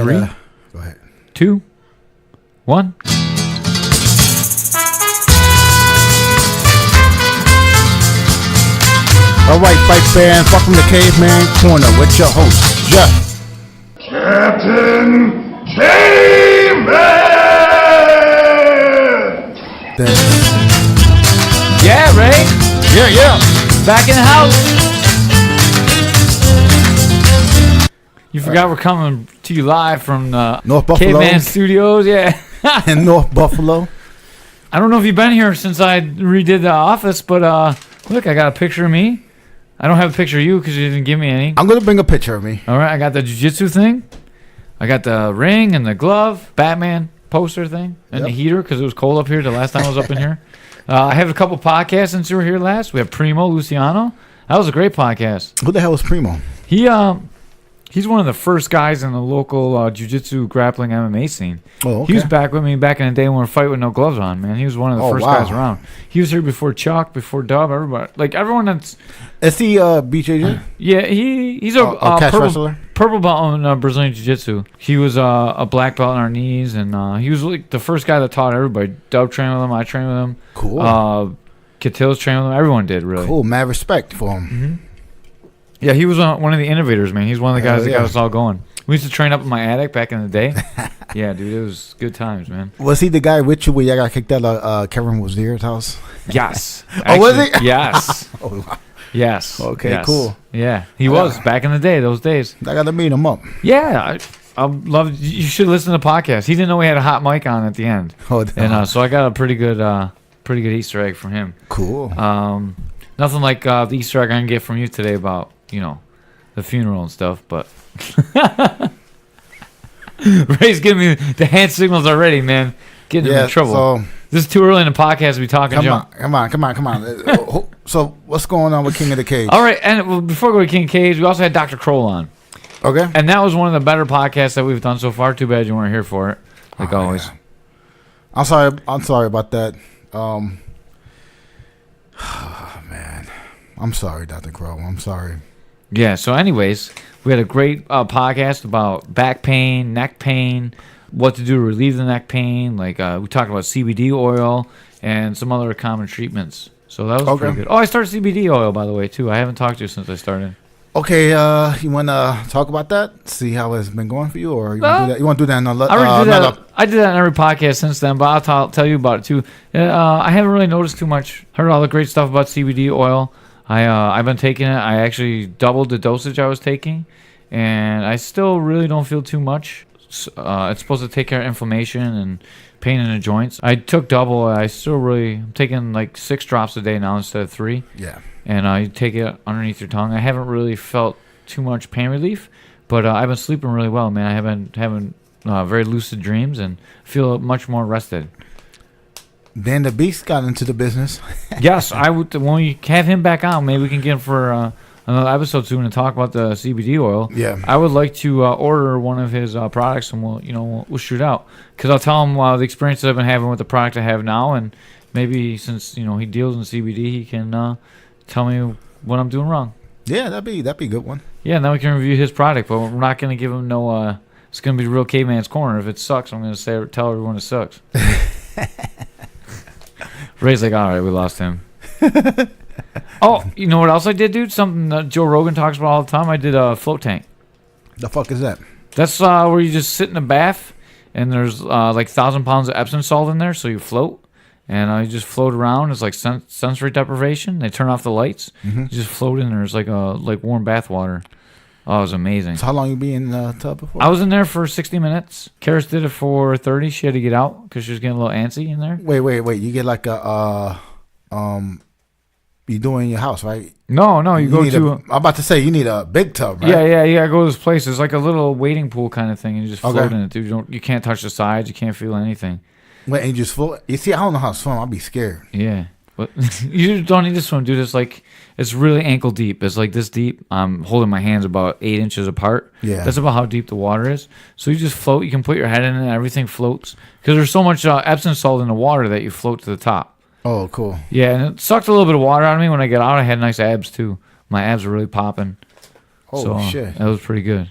Three. Go ahead. 2, 1. All right, Fight Band. Welcome to Caveman Corner with your host, Jeff. Captain Caveman! Yeah, Ray. Yeah. Back in the house. You forgot we're coming to you live from North Buffalo. Caveman Studios. Yeah. In North Buffalo. I don't know if you've been here since I redid the office, but look, I got a picture of me. I don't have a picture of you because you didn't give me any. I'm going to bring a picture of me. All right, I got the jiu-jitsu thing. I got the ring and the glove, Batman poster thing, and the heater because it was cold up here the last time I was up in here. I have a couple podcasts since you were here last. We have Primo Luciano. That was a great podcast. Who the hell is Primo? He's one of the first guys in the local jiu-jitsu grappling MMA scene. Oh, okay. He was back with me back in the day when we were fighting with no gloves on, man. He was one of the first guys around. He was here before Chuck, before Dub, everybody. Like, everyone that's... Is he BJJ? Yeah, he's a catch wrestler? Purple belt in Brazilian Jiu-Jitsu. He was a black belt on our knees, and he was like the first guy that taught everybody. Dub trained with him, I trained with him. Cool. Catil's trained with him. Everyone did, really. Cool, mad respect for him. Mm-hmm. Yeah, he was one of the innovators, man. He's one of the guys that got us all going. We used to train up in my attic back in the day. Yeah, dude, it was good times, man. Was he the guy with you where y'all got kicked out of Kevin Wazir's house? Yes. Oh, was he? Yes. Oh, wow. Yes. Okay, yes. cool. Yeah, he was back in the day, those days. I got to meet him up. Yeah, I love. You should listen to the podcast. He didn't know we had a hot mic on at the end, and so I got a pretty good Easter egg from him. Cool. Nothing like the Easter egg I can get from you today about the funeral and stuff, but Ray's giving me the hand signals already, man. Getting him in trouble. So, this is too early in the podcast to be talking junk. Come on. So what's going on with King of the Cage? All right, and before we go to King of the Cage, we also had Dr. Kroll on. Okay. And that was one of the better podcasts that we've done so far. Too bad you weren't here for it, like always. Yeah. I'm sorry about that. Man. I'm sorry, Dr. Crow. I'm sorry. Yeah, so anyways, we had a great podcast about back pain, neck pain, what to do to relieve the neck pain. Like, we talked about CBD oil and some other common treatments. So that was pretty good. Oh, I started CBD oil, by the way, too. I haven't talked to you since I started. Okay, you want to talk about that? See how it's been going for you? Or you want to do that? You want to do that in I did that in every podcast since then, but I'll tell you about it, too. I haven't really noticed too much. Heard all the great stuff about CBD oil. I've been taking it. I actually doubled the dosage I was taking, and I still really don't feel too much. It's supposed to take care of inflammation and pain in the joints. I took double. I'm taking like 6 drops a day now instead of 3. Yeah. And you take it underneath your tongue. I haven't really felt too much pain relief, but I've been sleeping really well, man. I have been having very lucid dreams and feel much more rested. Dan the Beast got into the business. Yes, I would. When we have him back on, maybe we can get him for another episode soon to talk about the CBD oil. Yeah, I would like to order one of his products, and we'll shoot out because I'll tell him the experience that I've been having with the product I have now, and maybe since he deals in CBD, he can tell me what I'm doing wrong. Yeah, that'd be a good one. Yeah, and then we can review his product, but we're not going to give him no. It's going to be real caveman's corner. If it sucks, I'm going to tell everyone it sucks. Ray's like, all right, we lost him. Oh, you know what else I did, dude? Something that Joe Rogan talks about all the time. I did a float tank. The fuck is that? That's where you just sit in a bath, and there's like 1,000 pounds of Epsom salt in there, so you float. And you just float around. It's like sensory deprivation. They turn off the lights. Mm-hmm. You just float in there. It's like warm bath water. Oh, it was amazing. So how long you be in the tub before? I was in there for 60 minutes. Karis did it for 30. She had to get out because she was getting a little antsy in there. Wait. You get like a you do it in your house, right? No. You go to. I'm about to say you need a big tub, right? Yeah. I go to this place. It's like a little wading pool kind of thing, and you just float in it, dude. You can't touch the sides. You can't feel anything. Wait, and you just float. You see, I don't know how to swim. I'll be scared. Yeah. But you don't need to swim, dude. It's really ankle deep. It's like this deep. I'm holding my hands about 8 inches apart. Yeah. That's about how deep the water is. So you just float. You can put your head in it and everything floats. Because there's so much Epsom salt in the water that you float to the top. Oh, cool. Yeah, and it sucked a little bit of water out of me. When I got out, I had nice abs, too. My abs were really popping. Oh, shit. That was pretty good.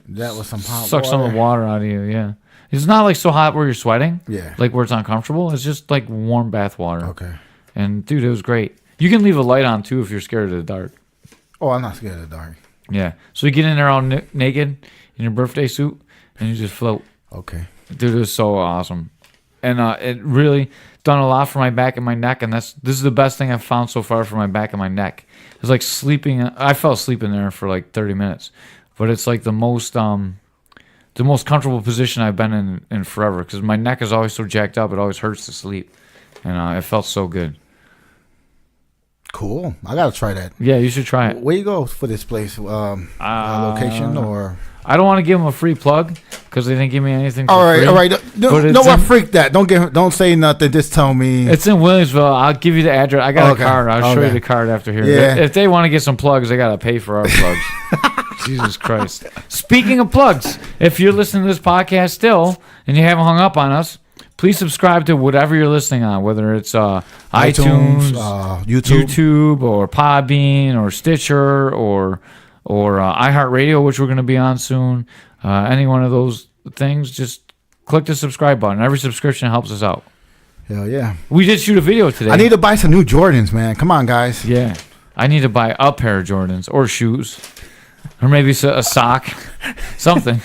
That was some hot suck water. some of the water out of you. Yeah, it's not like so hot where you're sweating. Yeah. like where it's uncomfortable. It's just like warm bath water. Okay. And dude, it was great. You can leave a light on too if you're scared of the dark. Oh, I'm not scared of the dark. Yeah. So you get in there all naked in your birthday suit and you just float. Okay. Dude, it was so awesome. And it really done a lot for my back and my neck. And this is the best thing I've found so far for my back and my neck. It's like sleeping. I fell asleep in there for like 30 minutes. But it's like the most comfortable position I've been in forever. Because my neck is always so jacked up. It always hurts to sleep. And it felt so good. Cool. I gotta try that. Yeah, you should try it. Where you go for this place? Location or? I don't want to give them a free plug because they didn't give me anything. All right, free, all right. No, I freak that. Don't say nothing. Just tell me. It's in Williamsville. I'll give you the address. I got Okay, a card. I'll show okay. you the card after here. Yeah. If they want to get some plugs, they gotta pay for our plugs. Jesus Christ. Speaking of plugs, if you're listening to this podcast still and you haven't hung up on us, please subscribe to whatever you're listening on, whether it's iTunes, YouTube, or Podbean, or Stitcher, or iHeartRadio, which we're going to be on soon. Any one of those things, just click the subscribe button. Every subscription helps us out. Hell yeah. We did shoot a video today. I need to buy some new Jordans, man. Come on, guys. Yeah. I need to buy a pair of Jordans or shoes. Or maybe a sock. Something.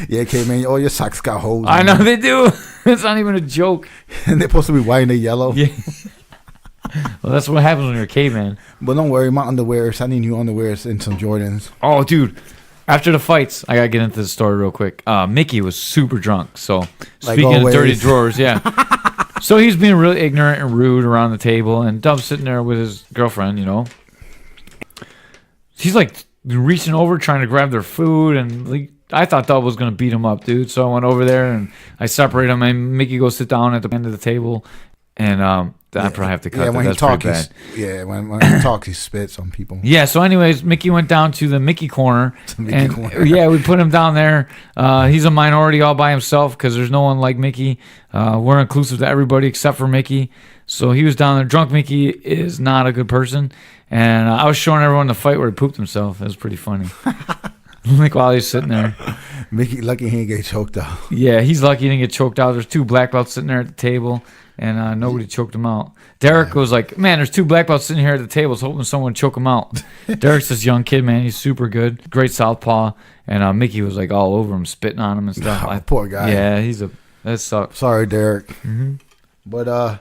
Yeah, Caveman, all your socks got holes. I know they do. It's not even a joke. And they're supposed to be white and they're yellow. Yeah. Well, that's what happens when you're a caveman. But don't worry, my underwears. I need new underwears and some Jordans. Oh, dude. After the fights, I got to get into the story real quick. Mickey was super drunk. So, speaking of dirty drawers, yeah. So, he's being really ignorant and rude around the table. And Dub's sitting there with his girlfriend, you know. He's like reaching over, trying to grab their food. And like, I thought Dub was going to beat him up, dude. So, I went over there and I separated him. And Mickey goes sit down at the end of the table. And I probably have to cut that. When That's he talks, pretty bad. when he talks, he spits on people. Yeah, so anyways, Mickey went down to the Mickey corner. Yeah, we put him down there. He's a minority all by himself because there's no one like Mickey. We're inclusive to everybody except for Mickey. So he was down there. Drunk Mickey is not a good person. And I was showing everyone the fight where he pooped himself. It was pretty funny. Like while he's sitting there. Mickey, lucky he didn't get choked out. Yeah, he's lucky he didn't get choked out. There's 2 black belts sitting there at the table. And nobody choked him out. Derek was like, man, there's 2 black belts sitting here at the table. I was hoping someone would choke him out. Derek's this young kid, man. He's super good. Great southpaw. And Mickey was like all over him, spitting on him and stuff. Oh, poor guy. Yeah, that sucks. Sorry, Derek. Mm-hmm. But,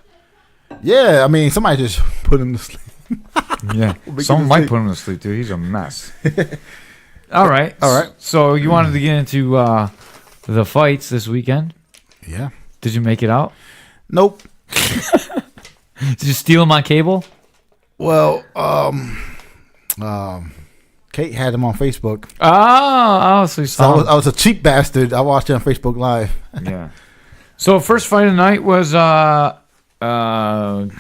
yeah, I mean, somebody just put him to sleep. Yeah. Someone might put him to sleep, dude. He's a mess. All right. So you wanted to get into the fights this weekend? Yeah. Did you make it out? Nope. Did you steal him on cable? Well, Kate had him on Facebook. Oh, so you saw him. I was a cheap bastard. I watched it on Facebook Live. Yeah. So first fight of the night was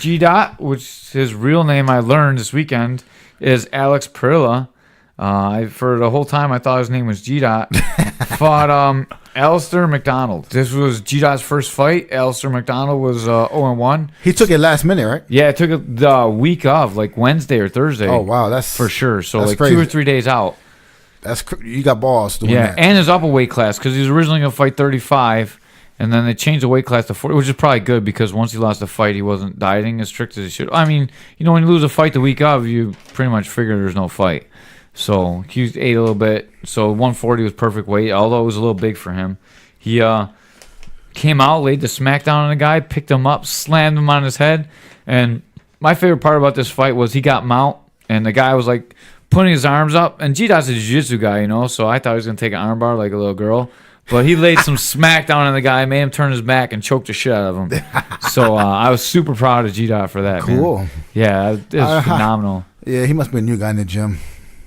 G Dot, which his real name I learned this weekend is Alex Perilla. For the whole time I thought his name was G Dot. Fought Alistair McDonald. This was G Dot's first fight. Alistair McDonald was 0-1. He took it last minute, right? Yeah, it took it the week of, like Wednesday or Thursday. Oh wow, that's for sure. So like crazy. 2 or 3 days out. You got balls doing that. And his upper weight class because he was originally going to fight 35. And then they changed the weight class to 40, which is probably good because once he lost the fight, he wasn't dieting as strict as he should. I mean, you know, when you lose a fight the week of, you pretty much figure there's no fight. So he ate a little bit. So 140 was perfect weight, although it was a little big for him. He came out, laid the smackdown on the guy, picked him up, slammed him on his head. And my favorite part about this fight was he got mount, and the guy was like putting his arms up. And G-Dot's a jiu-jitsu guy, you know, so I thought he was going to take an armbar like a little girl. But he laid some smackdown on the guy, made him turn his back, and choked the shit out of him. So I was super proud of G-Dot for that. Cool. Man. Yeah, it was phenomenal. Yeah, he must be a new guy in the gym.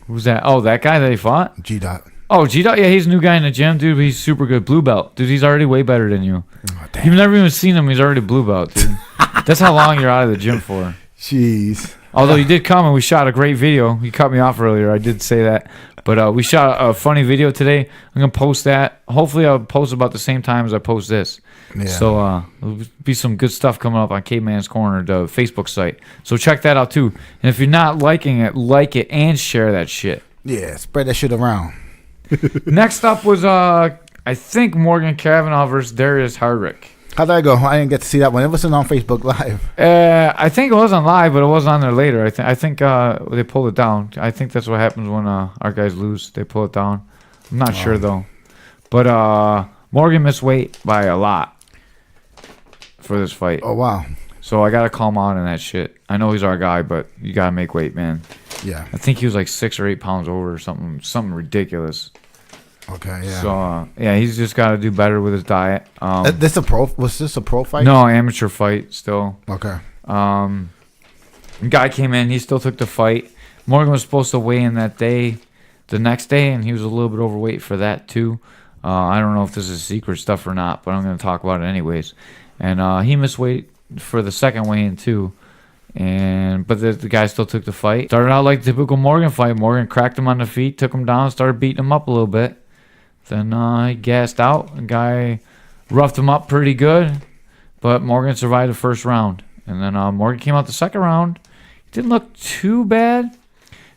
Who's that? Oh, that guy that he fought? G-Dot. Oh, G-Dot? Yeah, he's a new guy in the gym, dude. He's super good. Blue belt. Dude, he's already way better than you. Oh, damn. You've never even seen him. He's already blue belt, dude. That's how long you're out of the gym for. Jeez. Although you did come and we shot a great video. You cut me off earlier. I did say that. But we shot a funny video today. I'm going to post that. Hopefully I'll post about the same time as I post this. Yeah. So there'll be some good stuff coming up on Caveman's Corner, the Facebook site. So check that out too. And if you're not liking it, like it and share that shit. Yeah, spread that shit around. Next up was I think Morgan Cavanaugh versus Darius Hardrick. How'd that go? I didn't get to see that one. It wasn't on Facebook Live. I think it was on live, but it was on there later. I think they pulled it down. I think that's what happens when our guys lose. They pull it down. I'm not sure though. But Morgan missed weight by a lot for this fight. Oh wow. So I gotta call him out on that shit. I know he's our guy, but you gotta make weight, man. Yeah. I think he was like 6 or 8 pounds over or something ridiculous. Okay. Yeah. So yeah, he's just got to do better with his diet. Was this a pro fight? No, amateur fight still. Okay. Guy came in, he still took the fight. Morgan was supposed to weigh in the next day, and he was a little bit overweight for that too. I don't know if this is secret stuff or not, but I'm going to talk about it anyways. And he missed weight for the second weigh-in too. But the guy still took the fight. Started out like the typical Morgan fight. Morgan cracked him on the feet, took him down, started beating him up a little bit. Then he gassed out. The guy roughed him up pretty good, but Morgan survived the first round. And then Morgan came out the second round. He didn't look too bad.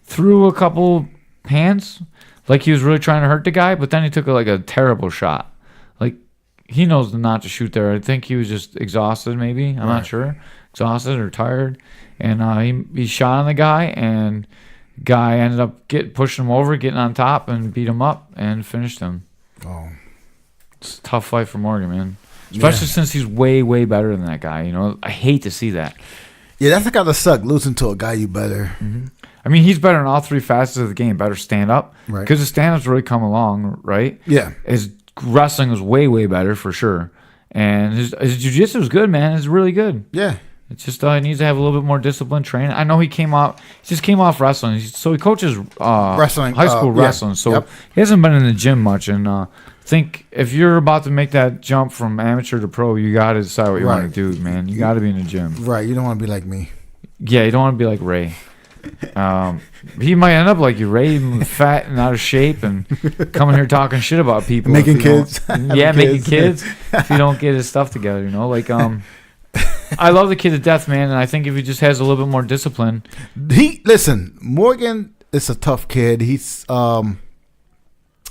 Threw a couple hands like he was really trying to hurt the guy, but then he took a terrible shot. Like he knows not to shoot there. I think he was just exhausted maybe. I'm not sure. Exhausted or tired. And he shot on the guy, and guy ended up pushing him over, getting on top, and beat him up and finished him. Oh, it's a tough fight for Morgan, man. Especially since he's way, way better than that guy. You know, I hate to see that. Yeah, that's gotta suck losing to a guy you better. Mm-hmm. I mean, he's better in all 3 facets of the game. Better stand up, right? Because his stand up's really come along, right? Yeah, his wrestling was way, way better for sure, and his jiu-jitsu is good, man. It's really good. Yeah. It's just he needs to have a little bit more disciplined training. I know he just came off wrestling. So he coaches wrestling, high school wrestling. So he hasn't been in the gym much. And I think if you're about to make that jump from amateur to pro, you got to decide what you want to do, man. You got to be in the gym. Right. You don't want to be like me. Yeah, you don't want to be like Ray. He might end up like you, Ray, fat and out of shape, and coming here talking shit about people. Making kids. Making kids. If you don't get his stuff together, I love the kid to death, man, and I think if he just has a little bit more discipline. Listen, Morgan is a tough kid. He got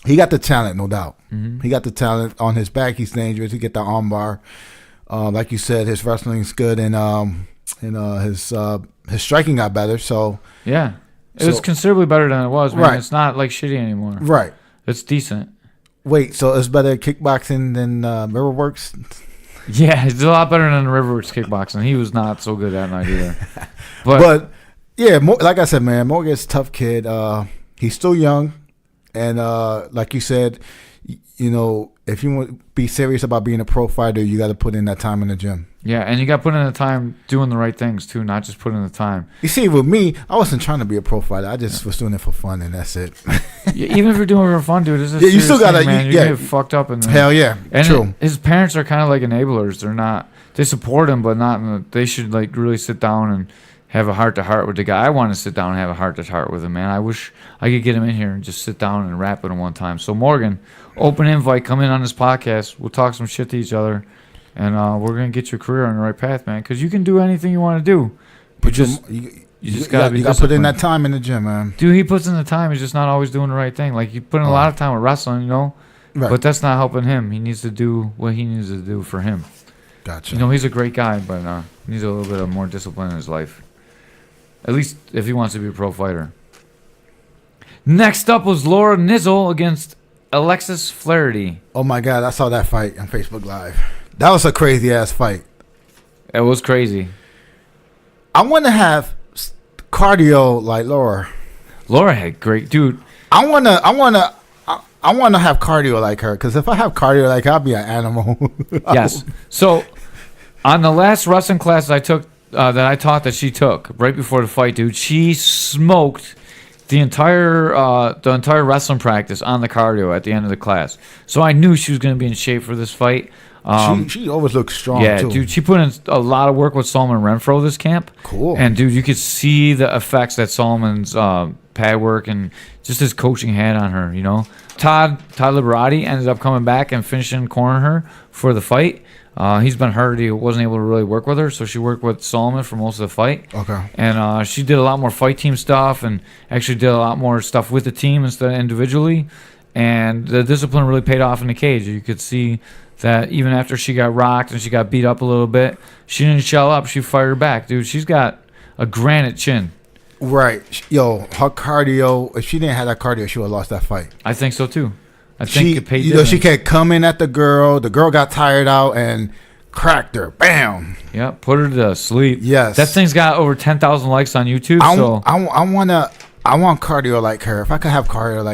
the talent, no doubt. Mm-hmm. He got the talent on his back. He's dangerous. He get the arm bar. Like you said, his wrestling's good, and his striking got better. So yeah, it was considerably better than it was, man. Right. It's not like shitty anymore. Right. It's decent. Wait, so it's better kickboxing than Riverworks? Yeah, it's a lot better than the Riverworks kickboxing. He was not so good that night either. But yeah, like I said, man, Morgan's a tough kid. He's still young, and like you said, if you want to be serious about being a pro fighter, you got to put in that time in the gym. Yeah, and you got to put in the time doing the right things too, not just putting in the time. You see, with me, I wasn't trying to be a pro fighter. I just was doing it for fun, and that's it. Even if you're doing it for fun, dude, it's a you still got to, man. You get fucked up. Hell yeah, and true. His parents are kind of like enablers. They're not. They support him, but not. They should really sit down and have a heart-to-heart with the guy. I want to sit down and have a heart-to-heart with him, man. I wish I could get him in here and just sit down and rap with him one time. So, Morgan, open invite, come in on this podcast. We'll talk some shit to each other, and we're going to get your career on the right path, man, because you can do anything you want to do. But you just got to be disciplined. You got to put in that time in the gym, man. Dude, he puts in the time. He's just not always doing the right thing. Like, you put in a lot of time with wrestling, right. But that's not helping him. He needs to do what he needs to do for him. Gotcha. He's a great guy, but he needs a little bit of more discipline in his life. At least if he wants to be a pro fighter. Next up was Laura Nizzle against Alexis Flaherty. Oh, my God. I saw that fight on Facebook Live. That was a crazy-ass fight. It was crazy. I want to have cardio like Laura. Laura had great... Dude. I want to have cardio like her, because if I have cardio like her, I'll be an animal. Yes. So, on the last wrestling class I took, that I taught that she took right before the fight, dude, she smoked the entire wrestling practice on the cardio at the end of the class. So I knew she was going to be in shape for this fight. She always looks strong, yeah, too. Dude, she put in a lot of work with Solomon Renfro this camp. Cool. And, dude, you could see the effects that Solomon's pad work and just his coaching had on her, Todd Liberati ended up coming back and finishing cornering her for the fight. He's been hurt. He wasn't able to really work with her, so she worked with Solomon for most of the fight. Okay. And she did a lot more fight team stuff and actually did a lot more stuff with the team instead of individually. And the discipline really paid off in the cage. You could see that even after she got rocked and she got beat up a little bit, she didn't shell up. She fired back. Dude, she's got a granite chin. Right. Yo, her cardio, if she didn't have that cardio, she would have lost that fight. I think so, too. I think it paid she kept coming at the girl. The girl got tired out and cracked her. Bam. Yeah, put her to sleep. Yes. That thing's got over 10,000 likes on YouTube. I want cardio like her. If I could have cardio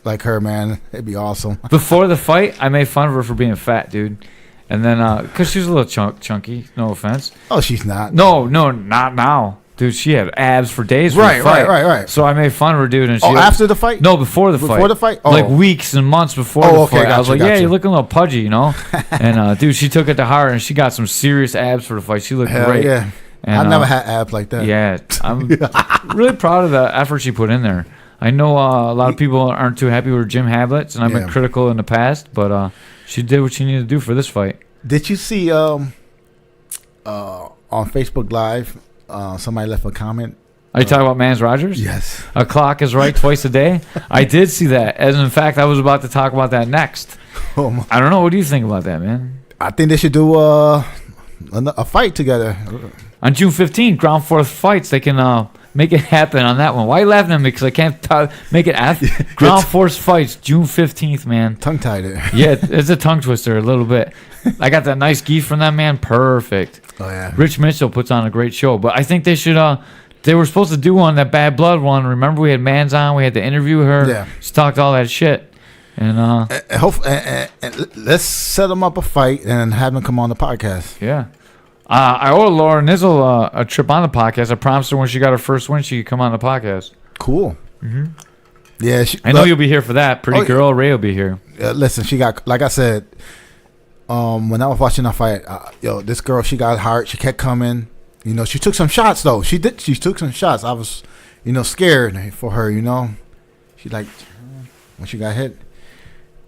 like her, man, it'd be awesome. Before the fight, I made fun of her for being fat, dude. And then, because she's a little chunky, no offense. Oh, she's not. No, not now. Dude, she had abs for days. Right. So I made fun of her, dude. And after the fight? No, before the fight. Before the fight? Oh. Like weeks and months before the fight. I was like, yeah, you're looking a little pudgy, you know? And, dude, she took it to heart, and she got some serious abs for the fight. She looked great. Yeah. And, I never had abs like that. Yeah. I'm really proud of the effort she put in there. I know a lot of people aren't too happy with her gym habits, and I've been critical in the past, but she did what she needed to do for this fight. Did you see on Facebook Live, somebody left a comment? Are you talking about Mans Rogers? Yes. A clock is right twice a day? I did see that. As in fact, I was about to talk about that next. I don't know. What do you think about that, man? I think they should do a fight together. On June 15th, ground force fights, they can make it happen on that one. Why are you laughing at me? Because I can't make it happen. Ground force fights, June 15th, man. Tongue-tied it. Yeah, it's a tongue twister a little bit. I got that nice gi from that man. Perfect. Oh, yeah. Rich Mitchell puts on a great show. But I think they should... They were supposed to do one, that Bad Blood one. Remember, we had Mans on. We had to interview her. Yeah. She talked all that shit. And let's set them up a fight and have them come on the podcast. Yeah. I owe Laura Nizzle a trip on the podcast. I promised her when she got her first win, she could come on the podcast. Cool. Mm-hmm. Yeah. I know you'll be here for that. Pretty girl Ray will be here. Listen, she got, like I said, when I was watching the fight, this girl, she got hard. She kept coming. You know, she took some shots, though. She took some shots. I was, scared for her, She when she got hit.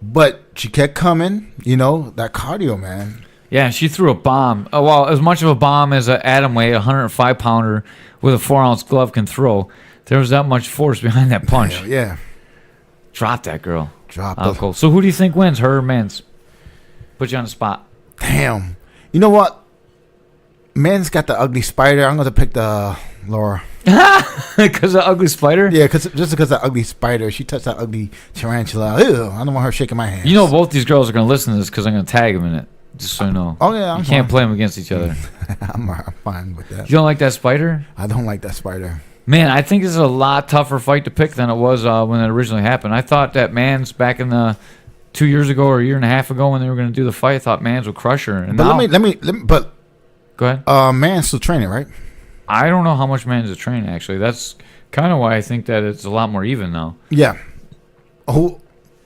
But she kept coming, that cardio, man. Yeah, she threw a bomb. Well, as much of a bomb as an atomweight, 105-pounder with a 4-ounce glove can throw. There was that much force behind that punch. Yeah. Drop that girl. Drop her. Cool. So who do you think wins, her or Mans? Put you on the spot. Damn. You know what? Man's got the ugly spider. I'm going to pick the Laura. Because of ugly spider? Yeah, just because of the ugly spider. She touched that ugly tarantula. Ew, I don't want her shaking my hands. You know both these girls are going to listen to this because I'm going to tag them in it. Just so you know. Oh, yeah. You can't play them against each other. I'm fine with that. You don't like that spider? I don't like that spider. Man, I think this is a lot tougher fight to pick than it was when it originally happened. I thought that Mans back in the 2 years ago or a year and a half ago when they were going to do the fight, I thought Mans would crush her. And but now, let me. But go ahead. Man's still training, right? I don't know how much Mans is training. Actually, that's kind of why I think that it's a lot more even now. Yeah. Who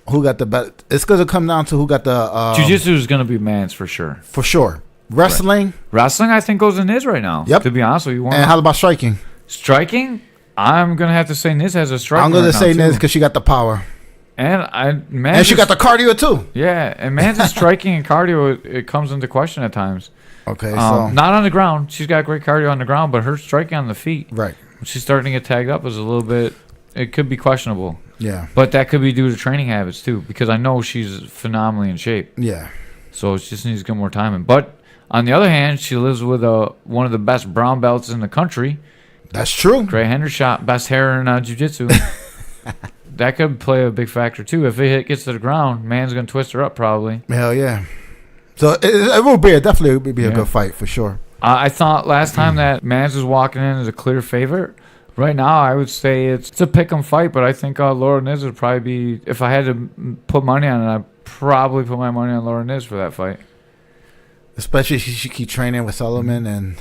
got the bet? It's going to come down to who got the. Jiu-Jitsu is going to be Mans for sure. For sure. Wrestling. Wrestling, I think, goes in Niz right now. Yep. To be honest with you. And how about striking? Striking, I'm going to have to say Niz has a striking. I'm going to say Niz because she got the power. And she got the cardio too. Yeah, and Mans' striking and cardio, it comes into question at times. Okay, so not on the ground. She's got great cardio on the ground, but her striking on the feet, right? When she's starting to get tagged up, is a little bit. It could be questionable. Yeah, but that could be due to training habits too, because I know she's phenomenally in shape. Yeah, so she just needs to get more time in. But on the other hand, she lives with one of the best brown belts in the country. That's true. Gray Hendershot, best hair in jiu-jitsu. That could play a big factor too. If it gets to the ground, Man's gonna twist her up probably. Hell yeah! So it will be definitely be a good fight for sure. I thought last time that Mans was walking in as a clear favorite. Right now, I would say it's a pick 'em fight, but I think Laura Niz would probably be. If I had to put money on it, I'd probably put my money on Laura Niz for that fight. Especially if she keep training with Sullivan and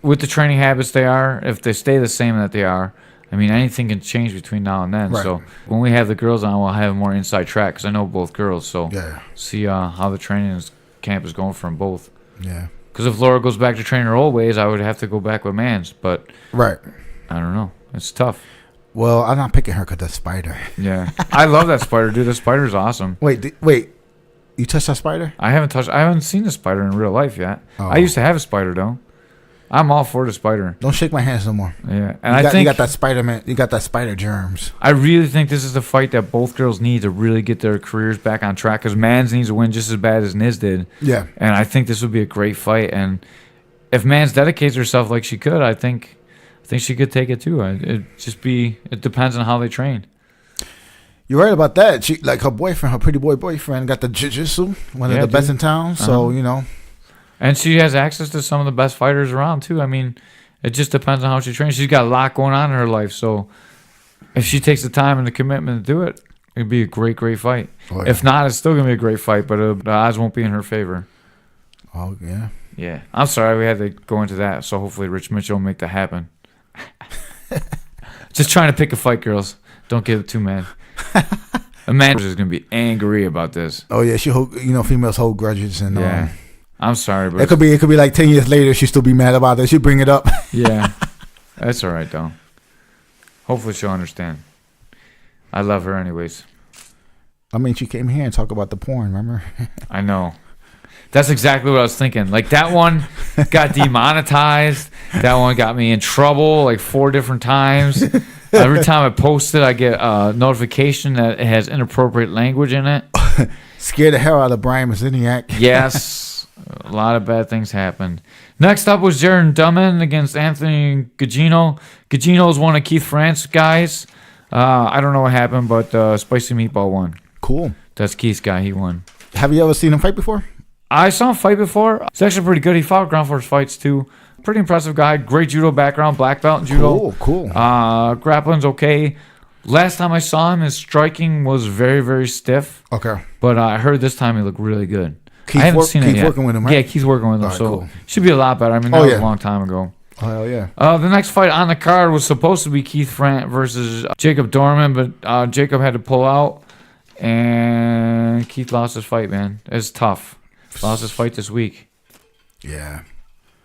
with the training habits if they stay the same that they are. I mean, anything can change between now and then. Right. So when we have the girls on, we'll have a more inside track because I know both girls. So see how the training camp is going for them both. Yeah. Because if Laura goes back to train her old ways, I would have to go back with Mans. But I don't know. It's tough. Well, I'm not picking her because that spider. Yeah. I love that spider, dude. The spider's awesome. Wait. You touched that spider? I haven't seen the spider in real life yet. Oh. I used to have a spider, though. I'm all for the spider. Don't shake my hands no more. Yeah, and I think you got that Spider-Man. You got that spider germs. I really think this is the fight that both girls need to really get their careers back on track. Because Mans needs to win just as bad as Niz did. Yeah. And I think this would be a great fight. And if Mans dedicates herself like she could, I think she could take it too. It depends on how they train. You're right about that. She like her pretty boy boyfriend, got the jiu-jitsu, one of the best in town. So And she has access to some of the best fighters around too. I mean, it just depends on how she trains. She's got a lot going on in her life, so if she takes the time and the commitment to do it, it'd be a great fight. Oh, yeah. If not, it's still gonna be a great fight, but the odds won't be in her favor. Oh yeah. Yeah, I'm sorry we had to go into that. So hopefully Rich Mitchell will make that happen. Just trying to pick a fight, girls. Don't get too mad. Amanda is gonna be angry about this. Oh yeah, females hold grudges and yeah. I'm sorry, but it could be like 10 years later she'll still be mad about it. She'll bring it up. Yeah, that's all right though. Hopefully she'll understand. I love her anyways. I mean, she came here and talked about the porn. Remember? I know. That's exactly what I was thinking. Like that one got demonetized. That one got me in trouble like 4 different times. Every time I post it, I get a notification that it has inappropriate language in it. Scared the hell out of Brian Maziniak. Yes. A lot of bad things happened. Next up was Jaron Duman against Anthony Gugino. Gugino is one of Keith France's guys. I don't know what happened, but Spicy Meatball won. Cool. That's Keith's guy. He won. Have you ever seen him fight before? I saw him fight before. It's actually pretty good. He fought ground force fights too. Pretty impressive guy. Great judo background, black belt in judo. Cool. Grappling's okay. Last time I saw him, his striking was very, very stiff. Okay. But I heard this time he looked really good. Keith I haven't seen it yet. Working with him, right? Yeah, Keith's working with him. Right, so cool. Should be a lot better. I mean, that was a long time ago. Oh, hell yeah. The next fight on the card was supposed to be Keith Frant versus Jacob Dorman, but Jacob had to pull out, and Keith lost his fight, man. It's tough. Lost his fight this week. Yeah.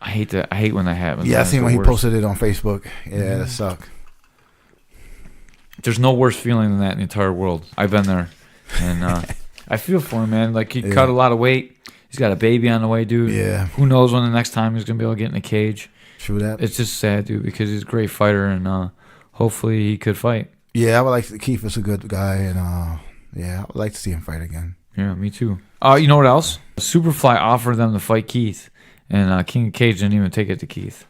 I hate when that happens. Yeah, I seen when he posted it on Facebook. Yeah, that sucked. There's no worse feeling than that in the entire world. I've been there, and I feel for him, man. Like he cut a lot of weight. He's got a baby on the way, dude. Yeah. Who knows when the next time he's gonna be able to get in a cage? True that. It's just sad, dude, because he's a great fighter, and hopefully he could fight. Yeah, I would like to. Keith is a good guy, and yeah, I would like to see him fight again. Yeah, me too. You know what else? Superfly offered them to fight Keith, and King of Cage didn't even take it to Keith.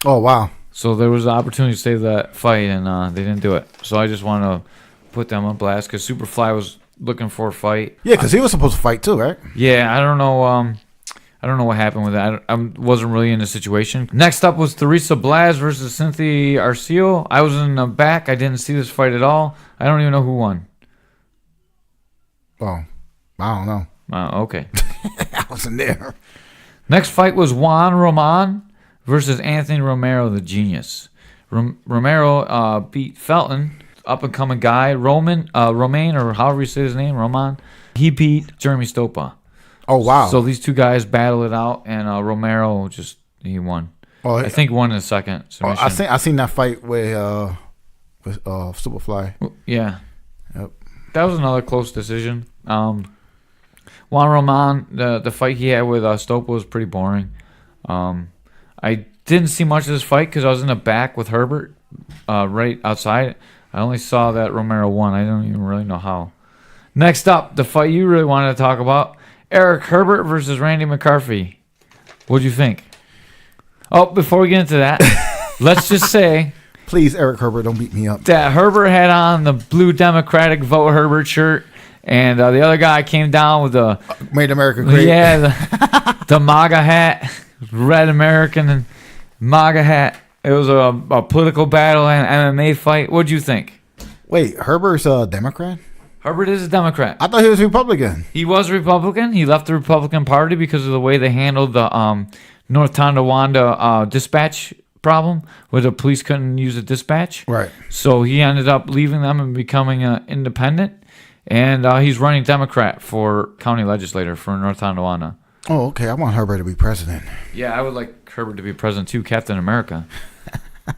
Oh, wow. So there was an opportunity to save that fight, and they didn't do it. So I just want to put them on blast because Superfly was looking for a fight. Yeah, because he was supposed to fight too, right? Yeah, I don't know. I don't know what happened with that. I wasn't really in the situation. Next up was Theresa Blaz versus Cynthia Arceo. I was in the back. I didn't see this fight at all. I don't even know who won. Oh, I don't know. Okay. I wasn't there. Next fight was Juan Roman versus Anthony Romero, the genius. Romero beat Felton, up-and-coming guy. Romain, or however you say his name, Roman. He beat Jeremy Stopa. Oh, wow. So these two guys battled it out, and Romero he won. Oh, I think won in the second submission. I seen that fight with Superfly. Yeah. Yep. That was another close decision. Juan Roman, the fight he had with Stopa was pretty boring. I didn't see much of this fight because I was in the back with Herbert right outside. I only saw that Romero won. I don't even really know how. Next up, the fight you really wanted to talk about, Eric Herbert versus Randy McCarthy. What'd you think? Oh, before we get into that, let's just say... Please, Eric Herbert, don't beat me up. That Herbert had on the blue Democratic Vote Herbert shirt, and the other guy came down with the... Made America Great. Yeah, the MAGA hat, red American and MAGA hat. It was a political battle and MMA fight. What'd you think? Wait, Herbert's a Democrat? Herbert is a Democrat. I thought he was Republican. He was Republican. He left the Republican Party because of the way they handled the North Tonawanda dispatch problem, where the police couldn't use a dispatch. Right. So he ended up leaving them and becoming independent, and he's running Democrat for county legislator for North Tonawanda. Oh, okay. I want Herbert to be president. Yeah, I would like Herbert to be president too, Captain America.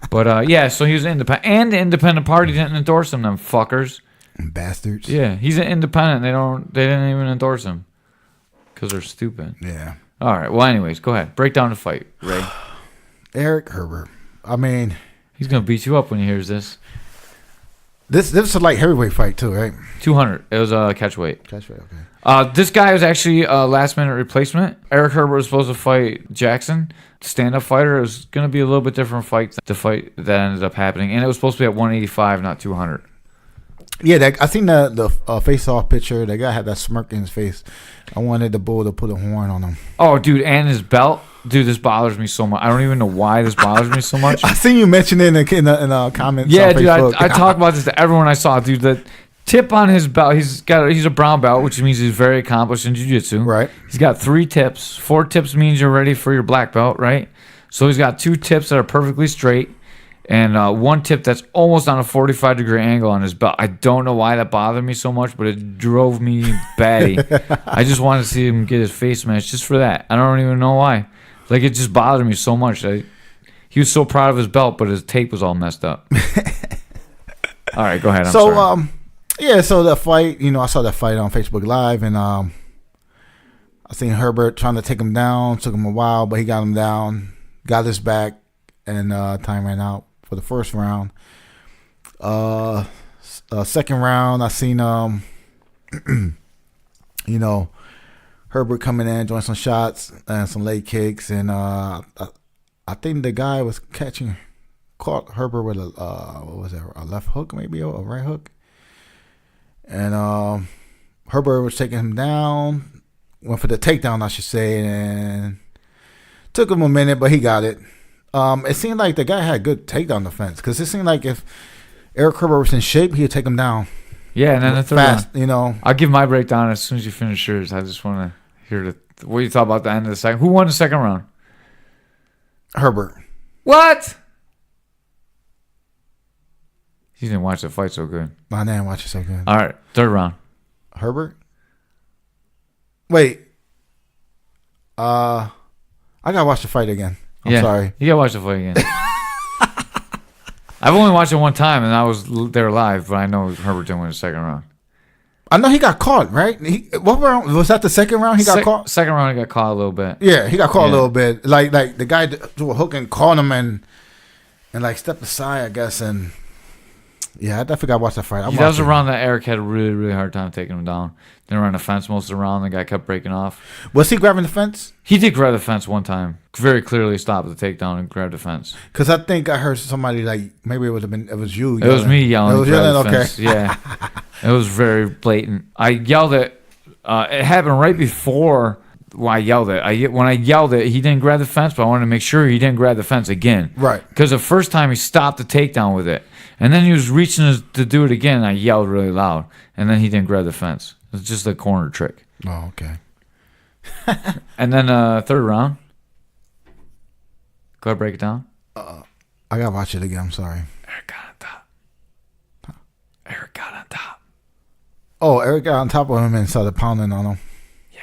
But yeah, so he was independent, and the independent party didn't endorse him. Them fuckers. Bastards. Yeah, he's an independent. They didn't even endorse him because they're stupid. Yeah. All right. Well, anyways, go ahead. Break down the fight, Ray. Eric Herbert. I mean, He's gonna beat you up when he hears this. this is a light heavyweight fight too, right? 200. It was a catch weight. That's right. Okay. This guy was actually a last minute replacement. Eric Herbert was supposed to fight Jackson, stand up fighter. It was gonna be a little bit different fight. The fight that ended up happening, and it was supposed to be at 185, not 200. Yeah, I seen the face-off picture. That guy had that smirk in his face. I wanted the bull to put a horn on him. Oh, dude, and his belt. Dude, this bothers me so much. I don't even know why this bothers me so much. I seen you mention it in the comments. Yeah, on dude, Facebook. I talk about this to everyone I saw, dude. The tip on his belt, he's a brown belt, which means he's very accomplished in jiu-jitsu. Right. He's got 3 tips. 4 tips means you're ready for your black belt, right? So he's got 2 tips that are perfectly straight, and 1 tip that's almost on a 45-degree angle on his belt. I don't know why that bothered me so much, but it drove me batty. I just wanted to see him get his face smashed just for that. I don't even know why. Like, it just bothered me so much. He was so proud of his belt, but his tape was all messed up. All right, go ahead. I'm sorry. Yeah, so the fight, I saw that fight on Facebook Live, and I seen Herbert trying to take him down. Took him a while, but he got him down, got his back, and time ran out for the first round. Second round, I seen Herbert coming in, doing some shots and some leg kicks, and I think the guy was caught Herbert with a left hook, maybe a right hook, and Herbert was taking him down, went for the takedown, I should say, and took him a minute, but he got it. It seemed like the guy had good takedown defense, because it seemed like if Eric Herbert was in shape, he'd take him down. Yeah, and then the third fast, round. I'll give my breakdown as soon as you finish yours. I just want to hear what you thought about the end of the second. Who won the second round? Herbert. What? You didn't watch the fight so good. I didn't watch it so good. All right, third round. Herbert? Wait. I gotta watch the fight again. I'm sorry. You gotta watch the fight again. I've only watched it one time, and I was there live, but I know Herbert didn't win the second round. I know he got caught, right? What round was that? The second round he got caught. Second round he got caught a little bit. Yeah, he got caught a little bit. Like the guy threw a hook and caught him and like stepped aside, I guess. And yeah, I definitely got to watch that fight. That was a round that Eric had a really, really hard time taking him down. Then around the fence most of the round, the guy kept breaking off. Was he grabbing the fence? He did grab the fence one time. Very clearly stopped the takedown and grabbed the fence. Because I think I heard somebody maybe it was you. It was me yelling. It was yelling. Okay. Fence. Yeah, it was very blatant. I yelled it. It happened right before I yelled it. When I yelled it, he didn't grab the fence, but I wanted to make sure he didn't grab the fence again. Right. Because the first time he stopped the takedown with it, and then he was reaching to do it again. And I yelled really loud, and then he didn't grab the fence. It's just a corner trick. Oh, okay. And then third round. Go ahead, break it down. I gotta watch it again. I'm sorry. Eric got on top. Huh? Eric got on top. Oh, Eric got on top of him and started pounding on him. Yeah.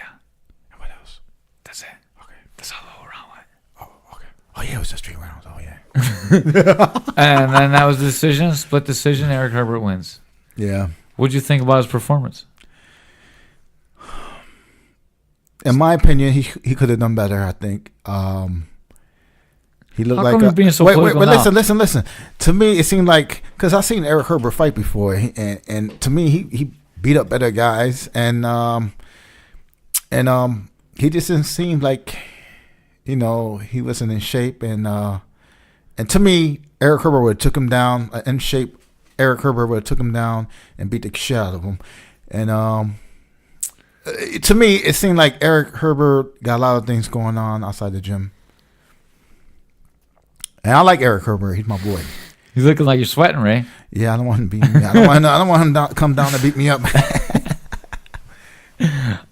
And what else? That's it. Okay. That's how the whole round went. Oh, okay. Oh yeah, it was just 3 rounds. Oh yeah. And then that was the decision, split decision. Eric Herbert wins. Yeah. What'd you think about his performance? In my opinion, he could have done better. I think he looked like being so wait. But now? listen. To me, it seemed like because I've seen Eric Herbert fight before, and to me, he beat up better guys, and he just didn't seem like he wasn't in shape, and to me, Eric Herbert would have took him down in shape. Eric Herbert would have took him down and beat the shit out of him, and to me, it seemed like Eric Herbert got a lot of things going on outside the gym. And I like Eric Herbert. He's my boy. He's looking like you're sweating, Ray. Yeah, I don't want him to beat me. I don't want him to come down and beat me up.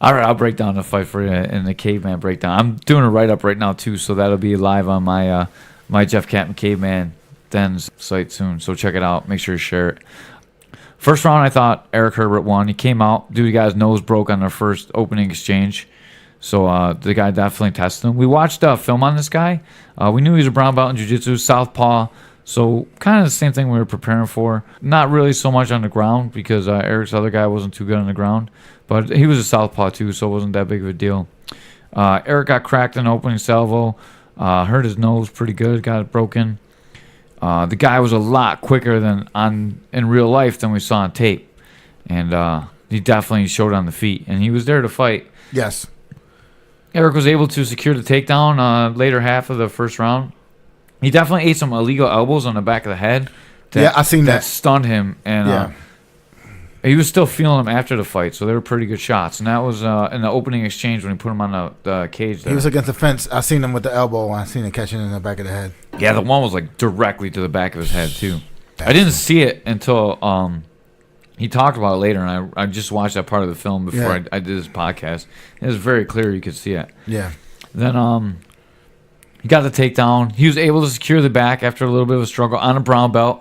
All right, I'll break down the fight for you in the Caveman breakdown. I'm doing a write-up right now, too, so that'll be live on my my Jeff Captain Caveman Den's site soon. So check it out. Make sure you share it. First round, I thought Eric Herbert won. He came out. Dude got his nose broke on their first opening exchange. So the guy definitely tested him. We watched a film on this guy. We knew he was a brown belt in jiu-jitsu, southpaw. So kind of the same thing we were preparing for. Not really so much on the ground because Eric's other guy wasn't too good on the ground. But he was a southpaw too, so it wasn't that big of a deal. Eric got cracked in the opening salvo. Hurt his nose pretty good. Got it broken. The guy was a lot quicker than in real life than we saw on tape, and he definitely showed on the feet. And he was there to fight. Yes. Eric was able to secure the takedown later half of the first round. He definitely ate some illegal elbows on the back of the head. I seen that. That stunned him, and he was still feeling them after the fight, so they were pretty good shots. And that was in the opening exchange when he put him on the cage there. He was against the fence. I seen him with the elbow, and I seen him catching in the back of the head. Yeah, the one was like directly to the back of his head, too. I didn't see it until he talked about it later, and I just watched that part of the film before I did this podcast. It was very clear you could see it. Yeah. Then he got the takedown. He was able to secure the back after a little bit of a struggle on a brown belt.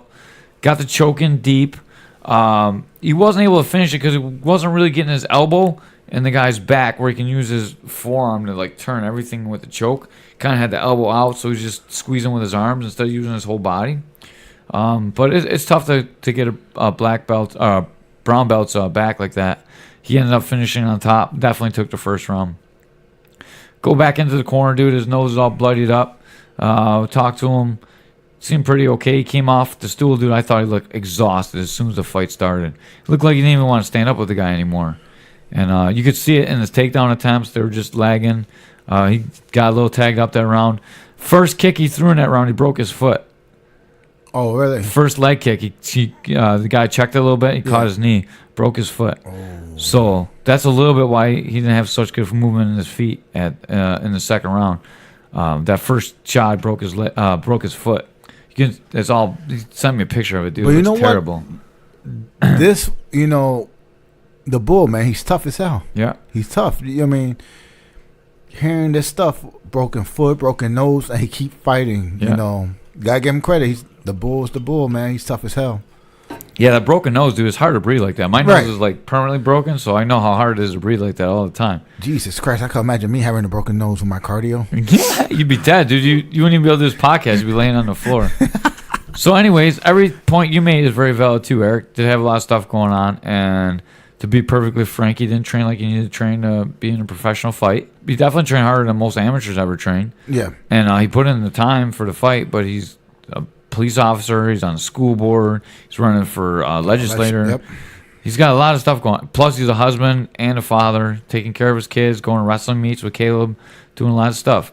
Got the choke in deep. He wasn't able to finish it because he wasn't really getting his elbow in the guy's back where he can use his forearm to like turn everything with the choke. Kind of had the elbow out, so he's just squeezing with his arms instead of using his whole body. But it's tough to get a black belt, brown belt's back like that. He ended up finishing on top. Definitely took the first round. Go back into the corner, dude. His nose is all bloodied up. Talked to him. Seemed pretty okay. He came off the stool, dude. I thought he looked exhausted as soon as the fight started. It looked like he didn't even want to stand up with the guy anymore. And you could see it in his takedown attempts. They were just lagging. He got a little tagged up that round. First kick he threw in that round, he broke his foot. Oh, really? First leg kick, the guy checked it a little bit. He caught his knee, broke his foot. Oh. So that's a little bit why he didn't have such good movement in his feet in the second round. That first shot broke his foot. It's all. He sent me a picture of it, dude. But you know it's terrible. What? This, the bull, man, he's tough as hell. Yeah. He's tough. I mean, hearing this stuff, broken foot, broken nose, and he keep fighting. Yeah. Gotta give him credit. The bull's the bull, man. He's tough as hell. Yeah, that broken nose, dude, it's hard to breathe like that. My nose is like permanently broken, so I know how hard it is to breathe like that all the time. Jesus Christ, I can imagine me having a broken nose with my cardio. Yeah, you'd be dead, dude. You wouldn't even be able to do this podcast. You'd be laying on the floor. So anyways, every point you made is very valid too, Eric. Did have a lot of stuff going on, and to be perfectly frank, he didn't train like you needed to train to be in a professional fight. He definitely trained harder than most amateurs ever train. Yeah. And he put in the time for the fight, but he's a police officer. He's on the school board. He's running for legislator. Yep. He's got a lot of stuff going on. Plus, he's a husband and a father, taking care of his kids, going to wrestling meets with Caleb, doing a lot of stuff.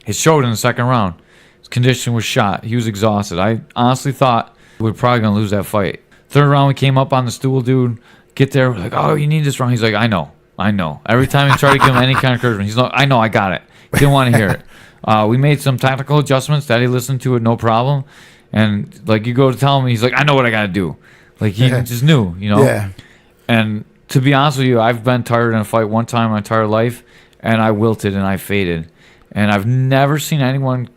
It showed in the second round. His condition was shot. He was exhausted. I honestly thought we were probably going to lose that fight. Third round, we came up on the stool, dude. Get there. We're like, oh, you need this round. He's like, I know. Every time he tried to give him any kind of encouragement, he's like, I know, I got it. He didn't want to hear it. We made some tactical adjustments that he listened to it, no problem. And like you go to tell him, he's like, I know what I got to do. Like he just knew, Yeah. And to be honest with you, I've been tired in a fight one time in my entire life, and I wilted and I faded. And I've never seen anyone,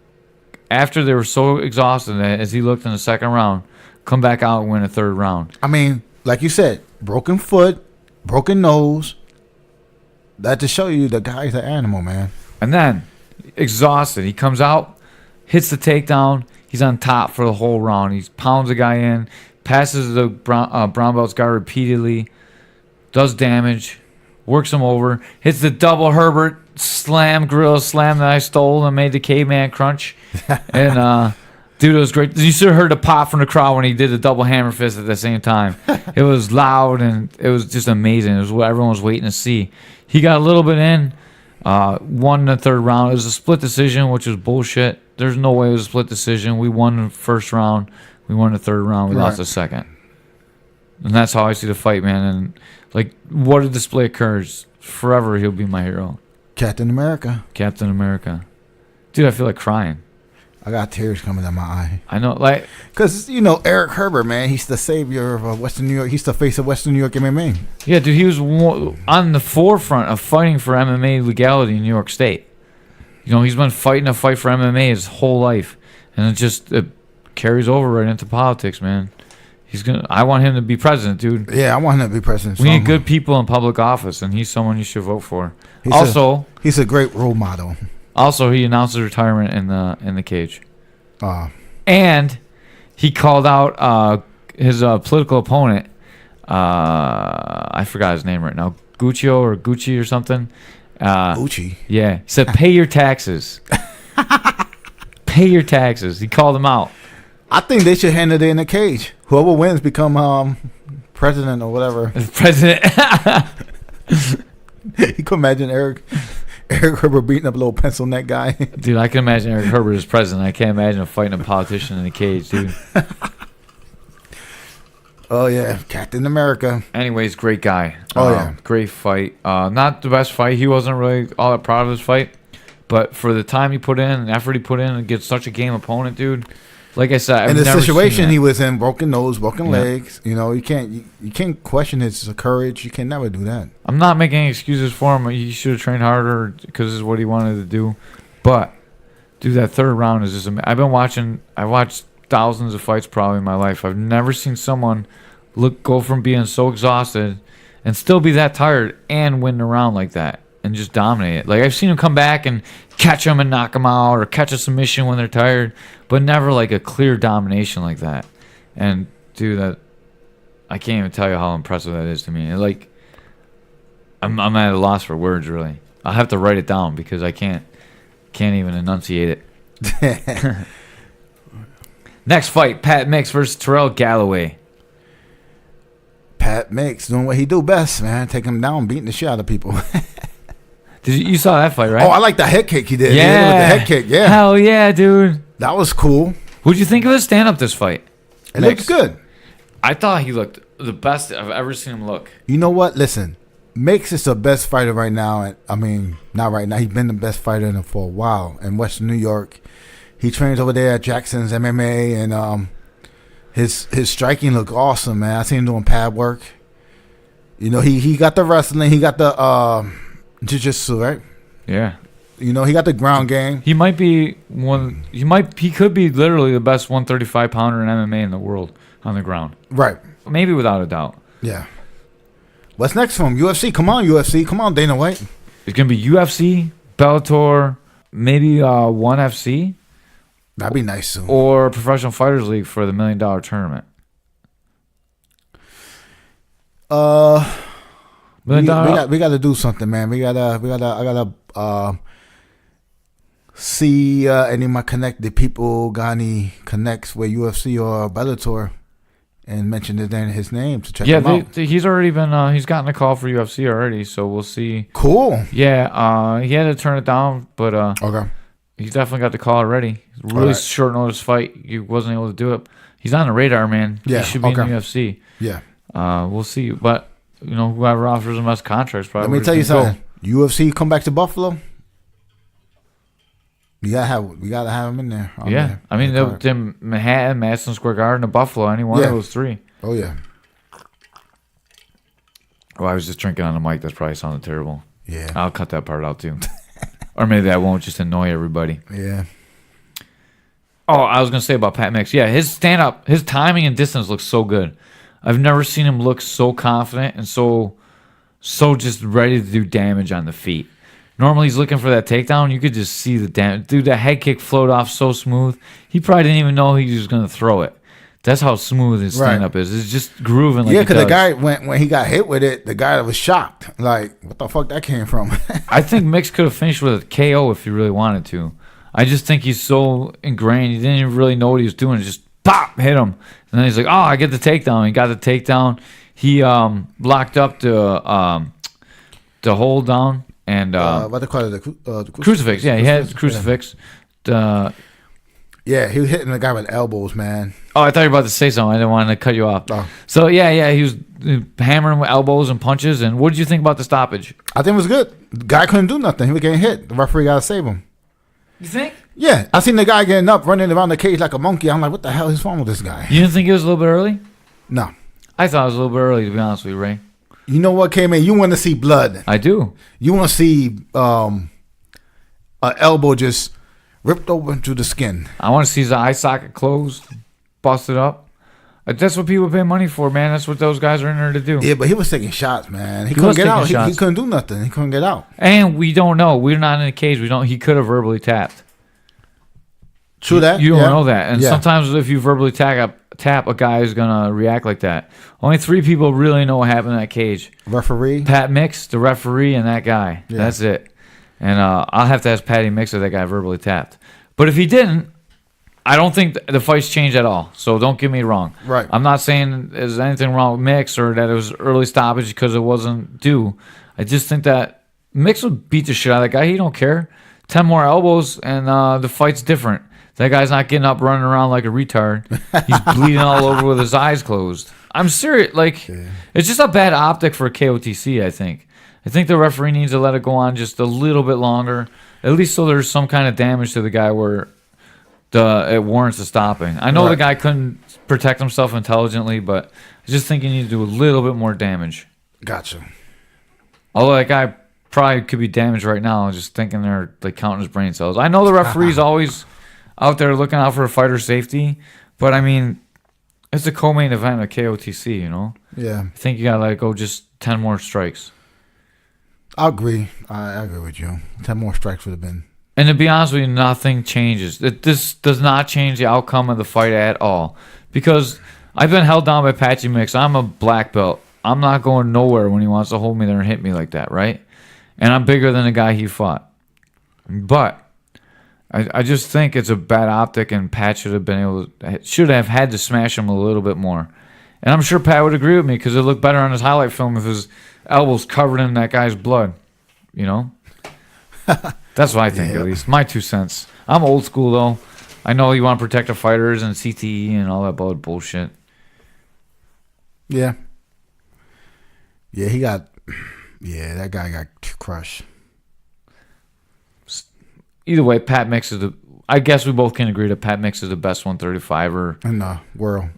after they were so exhausted as he looked in the second round, come back out and win a third round. I mean, like you said, broken foot, broken nose. That to show you the guy's an animal, man. And then, exhausted, he comes out, hits the takedown. He's on top for the whole round. He pounds the guy in, passes the brown belt's guy repeatedly, does damage, works him over, hits the double Herbert gorilla slam that I stole and made the Caveman crunch. And dude, it was great. You should have heard the pop from the crowd when he did the double hammer fist at the same time. It was loud and it was just amazing. It was what everyone was waiting to see. He got a little bit in, won the third round. It was a split decision, which was bullshit. There's no way it was a split decision. We won the first round. We won the third round. We lost the second. And that's how I see the fight, man. And, like, what a display of courage. Forever he'll be my hero. Captain America. Captain America. Dude, I feel like crying. I got tears coming down my eye. I know, like... Because, Eric Herbert, man, he's the savior of Western New York. He's the face of Western New York MMA. Yeah, dude, he was on the forefront of fighting for MMA legality in New York State. He's been fighting a fight for MMA his whole life. And it carries over right into politics, man. I want him to be president, dude. Yeah, I want him to be president. We need good people in public office, and he's someone you should vote for. He's a great role model. Also, he announced his retirement in the cage. And he called out his political opponent. I forgot his name right now. Gucci or something. Gucci. Yeah. He said, pay your taxes. Pay your taxes. He called him out. I think they should hand it in a cage. Whoever wins become president or whatever. President. You can imagine Eric Herbert beating up a little pencil neck guy. Dude, I can imagine Eric Herbert as president. I can't imagine fighting a politician in a cage, dude. Oh yeah, Captain America. Anyways, great guy. Oh yeah, great fight. Not the best fight. He wasn't really all that proud of his fight, but for the time he put in and effort he put in against such a game opponent, dude. Like I said, and the situation he was in, broken nose, broken legs. You know, you can't question his courage. You can never do that. I'm not making any excuses for him. He should have trained harder because this is what he wanted to do. But, dude, that third round is just amazing. I watched thousands of fights probably in my life. I've never seen someone go from being so exhausted and still be that tired and win the round like that and just dominate it. Like, I've seen him come back and catch them and knock them out or catch a submission when they're tired, but never like a clear domination like that. And dude, that I can't even tell you how impressive that is to me. Like, I'm at a loss for words, really. I'll have to write it down because I can't even enunciate it. Next fight, Pat Mix versus Terrell Galloway. Pat Mix doing what he do best, man. Take him down, beating the shit out of people. You saw that fight, right? Oh, I like the head kick he did. Yeah, with the head kick. Yeah, hell yeah, dude. That was cool. What'd you think of his stand-up this fight? It looked good. I thought he looked the best I've ever seen him look. You know what? Listen, Mix is the best fighter right now. And I mean, not right now. He's been the best fighter for a while in Western New York. He trains over there at Jackson's MMA, and his striking looked awesome, man. I seen him doing pad work. You know, he got the wrestling. He got the jiu-jitsu, right? Yeah. You know, he got the ground game. He might be one. He could be literally the best 135 pounder in MMA in the world on the ground. Right. Maybe without a doubt. Yeah. What's next for him? UFC. Come on, UFC. Come on, Dana White. It's gonna be UFC, Bellator, maybe ONE FC. That'd be nice soon. Or Professional Fighters League for the $1 Million tournament. We got to do something, man. I gotta see any of my connected people got any connects with UFC or Bellator, and mention his name to check him out. He's already been. He's gotten a call for UFC already, so we'll see. Cool. Yeah. He had to turn it down, but okay. He's definitely got the call already. Really short notice fight. He wasn't able to do it. He's on the radar, man. Yeah. He should be in the UFC. Yeah. We'll see, but. You know, whoever offers him best contracts probably. Let me tell you something. UFC come back to Buffalo. We gotta have him in there. Yeah, I mean, them Manhattan, Madison Square Garden, or Buffalo, any one of those three. Oh yeah. Oh, I was just drinking on the mic. That's probably sounded terrible. Yeah. I'll cut that part out too, or maybe I won't. Just annoy everybody. Yeah. Oh, I was gonna say about Pat Mix. Yeah, his stand up, his timing and distance looks so good. I've never seen him look so confident and so just ready to do damage on the feet. Normally he's looking for that takedown. You could just see the damage. Dude, that head kick flowed off so smooth. He probably didn't even know he was going to throw it. That's how smooth his stand-up is. It's just grooving like because the guy, when he got hit with it, the guy was shocked. Like, what the fuck that came from? I think Mix could have finished with a KO if he really wanted to. I just think he's so ingrained. He didn't even really know what he was doing. Just pop, hit him. And then he's like, oh, I get the takedown. He got the takedown. He locked up the hold down and what they call it, the crucifix. Yeah, he had the crucifix. Yeah, he was hitting the guy with elbows, man. Oh, I thought you were about to say something. I didn't want to cut you off. Oh. So yeah, he was hammering with elbows and punches. And what did you think about the stoppage? I think it was good. The guy couldn't do nothing. He was getting hit. The referee got to save him. You think? Yeah, I seen the guy getting up, running around the cage like a monkey. I'm like, what the hell is wrong with this guy? You didn't think it was a little bit early? No. I thought it was a little bit early, to be honest with you, Ray. You know what came in? You want to see blood. I do. You want to see an elbow just ripped open through the skin. I want to see his eye socket closed, busted up. That's what people pay money for, man. That's what those guys are in there to do. Yeah, but he was taking shots, man. He couldn't get out. He couldn't do nothing. He couldn't get out. And we don't know. We're not in the cage. We don't. He could have verbally tapped. True that. You don't know that. And sometimes if you verbally tap, a guy is going to react like that. Only 3 people really know what happened in that cage. Referee. Pat Mix, the referee, and that guy. Yeah. That's it. And I'll have to ask Patty Mix if that guy verbally tapped. But if he didn't, I don't think the fight's changed at all. So don't get me wrong. Right. I'm not saying there's anything wrong with Mix or that it was early stoppage because it wasn't due. I just think that Mix would beat the shit out of that guy. He don't care. 10 more elbows and the fight's different. That guy's not getting up running around like a retard. He's bleeding all over with his eyes closed. I'm serious. Like, it's just a bad optic for KOTC, I think. I think the referee needs to let it go on just a little bit longer, at least so there's some kind of damage to the guy where it warrants a stopping. I know the guy couldn't protect himself intelligently, but I just think he needs to do a little bit more damage. Gotcha. Although that guy probably could be damaged right now, just thinking they're like counting his brain cells. I know the referee's always out there looking out for a fighter's safety, but I mean, it's a co-main event of KOTC, you know? Yeah. I think you gotta let it go just 10 more strikes. I agree. I agree with you. 10 more strikes would have been. And to be honest with you, nothing changes. This does not change the outcome of the fight at all. Because I've been held down by Patchy Mix. I'm a black belt. I'm not going nowhere when he wants to hold me there and hit me like that, right? And I'm bigger than the guy he fought. But I just think it's a bad optic, and Pat should have had to smash him a little bit more. And I'm sure Pat would agree with me because it looked better on his highlight film if his elbows covered in that guy's blood. You know? That's what I think, at least. My 2 cents. I'm old school, though. I know you want to protect the fighters and CTE and all that bullshit. Yeah. Yeah, that guy got crushed. Either way, Pat Mix is I guess we both can agree that Pat Mix is the best 135er in the world.